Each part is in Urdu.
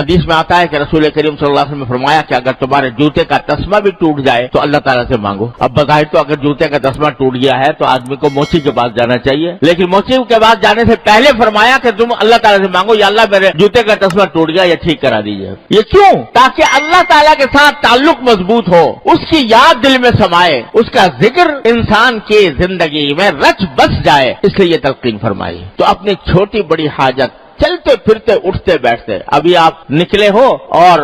حدیث میں آتا ہے کہ رسول کریم صلی اللہ علیہ وسلم نے فرمایا کہ اگر تمہارے جوتے کا تسمہ بھی ٹوٹ جائے تو اللہ تعالیٰ سے مانگو۔ اب بظاہر تو اگر جوتے کا تسمہ ٹوٹ گیا ہے تو آدمی کو موچی کے پاس جانا چاہیے، لیکن موچی کے پاس جانے سے پہلے فرمایا کہ تم اللہ تعالیٰ سے مانگو، یا اللہ میرے جوتے کا تسمہ ٹوٹ گیا، یہ ٹھیک کرا دیجیے۔ یہ کیوں؟ تاکہ اللہ تعالیٰ کے ساتھ تعلق مضبوط ہو، اس کی یاد دل میں سمائے، اس کا ذکر انسان کی زندگی میں رچ بس جائے، اس لیے یہ تلقین فرمائی۔ تو اپنی چھوٹی بڑی حاجت، چلتے پھرتے اٹھتے بیٹھتے، ابھی آپ نکلے ہو اور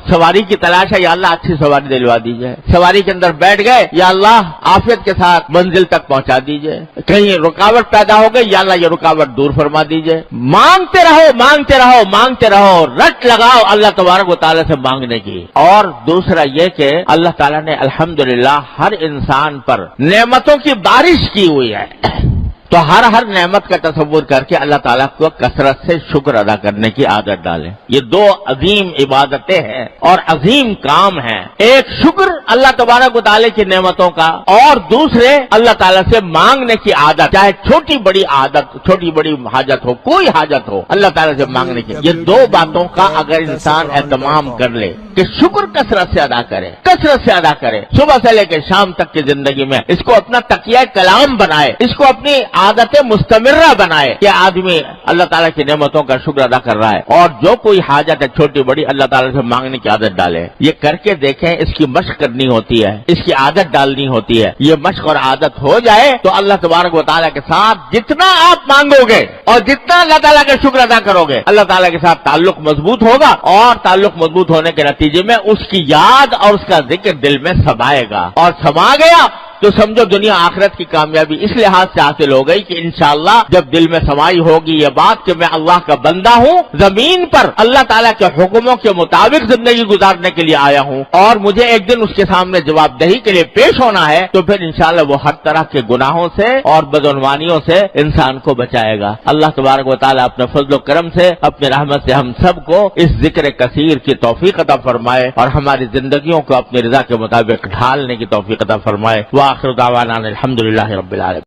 سواری کی تلاش ہے، یا اللہ اچھی سواری دلوا دیجئے، سواری کے اندر بیٹھ گئے، یا اللہ عافیت کے ساتھ منزل تک پہنچا دیجئے، کہیں رکاوٹ پیدا ہو گئی، یا اللہ یہ رکاوٹ دور فرما دیجئے۔ مانگتے رہو مانگتے رہو مانگتے رہو، رٹ لگاؤ اللہ تبارک و تعالیٰ سے مانگنے کی۔ اور دوسرا یہ کہ اللہ تعالیٰ نے الحمدللہ ہر انسان پر نعمتوں کی بارش کی ہوئی ہے، تو ہر نعمت کا تصور کر کے اللہ تعالیٰ کو کثرت سے شکر ادا کرنے کی عادت ڈالیں۔ یہ دو عظیم عبادتیں ہیں اور عظیم کام ہیں، ایک شکر اللہ تبارک و تعالیٰ کی نعمتوں کا، اور دوسرے اللہ تعالیٰ سے مانگنے کی عادت، چاہے چھوٹی بڑی عادت، چھوٹی بڑی حاجت ہو، کوئی حاجت ہو، اللہ تعالیٰ سے مانگنے کی۔ یہ دو باتوں کا اگر انسان اہتمام کر لے کہ شکر کثرت سے ادا کرے، کثرت سے ادا کرے، صبح سے لے کے شام تک کی زندگی میں اس کو اپنا تقیہ کلام بنائے، اس کو اپنی عادت مستمرہ بنائے کہ آدمی اللہ تعالیٰ کی نعمتوں کا شکر ادا کر رہا ہے، اور جو کوئی حاجت ہے چھوٹی بڑی اللہ تعالیٰ سے مانگنے کی عادت ڈالے۔ یہ کر کے دیکھیں، اس کی مشق کرنی ہوتی ہے، اس کی عادت ڈالنی ہوتی ہے۔ یہ مشق اور عادت ہو جائے تو اللہ تبارک و تعالیٰ کے ساتھ جتنا آپ مانگو گے اور جتنا اللہ تعالیٰ کا شکر ادا کرو گے، اللہ تعالیٰ کے ساتھ تعلق مضبوط ہوگا، اور تعلق مضبوط ہونے کے نتیجے میں اس کی یاد اور اس کا ذکر دل میں سمائے گا، اور سما گیا تو سمجھو دنیا آخرت کی کامیابی اس لحاظ سے حاصل ہو گئی کہ انشاءاللہ جب دل میں سمائی ہوگی یہ بات کہ میں اللہ کا بندہ ہوں، زمین پر اللہ تعالیٰ کے حکموں کے مطابق زندگی گزارنے کے لیے آیا ہوں، اور مجھے ایک دن اس کے سامنے جواب دہی کے لیے پیش ہونا ہے، تو پھر انشاءاللہ وہ ہر طرح کے گناہوں سے اور بدعنوانیوں سے انسان کو بچائے گا۔ اللہ تبارک و تعالیٰ اپنے فضل و کرم سے، اپنے رحمت سے ہم سب کو اس ذکر کثیر کی توفیق عطا فرمائے، اور ہماری زندگیوں کو اپنی رضا کے مطابق ڈھالنے کی توفیق عطا فرمائے۔ وآخر دعوانا الحمدللہ رب العالمین۔